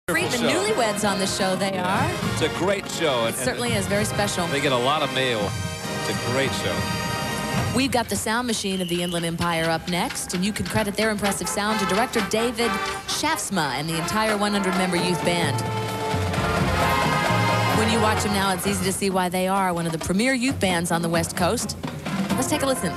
Friedman, newlyweds on the show, they are. It's a great show. It certainly is, very special. They get a lot of mail. It's a great show. We've got the sound machine of the Inland Empire up next, and you can credit their impressive sound to director David Shaftsma and the entire 100-member youth band. When you watch them now, it's easy to see why they are one of the premier youth bands on the West Coast. Let's take a listen.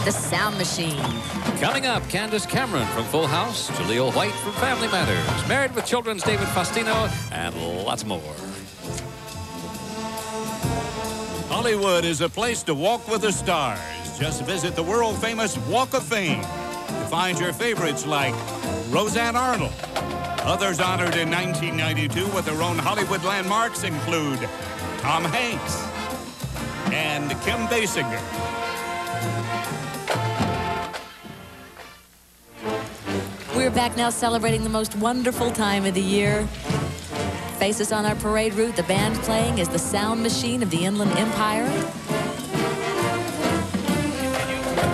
The Sound Machine. Coming up, Candace Cameron from Full House, Jaleel White from Family Matters, Married with Children's David Faustino, and lots more. Hollywood is a place to walk with the stars. Just visit the world-famous Walk of Fame to find your favorites like Roseanne Arnold. Others honored in 1992 with their own Hollywood landmarks include Tom Hanks and Kim Basinger. We're back now celebrating the most wonderful time of the year. Face us on our parade route. The band playing is the Sound Machine of the Inland Empire.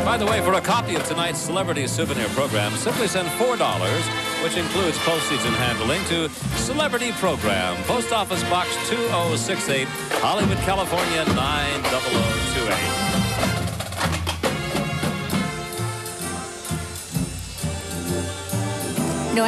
By the way, for a copy of tonight's celebrity souvenir program, simply send $4, which includes postage and handling, to Celebrity Program, Post Office Box 2068, Hollywood, California 90028. No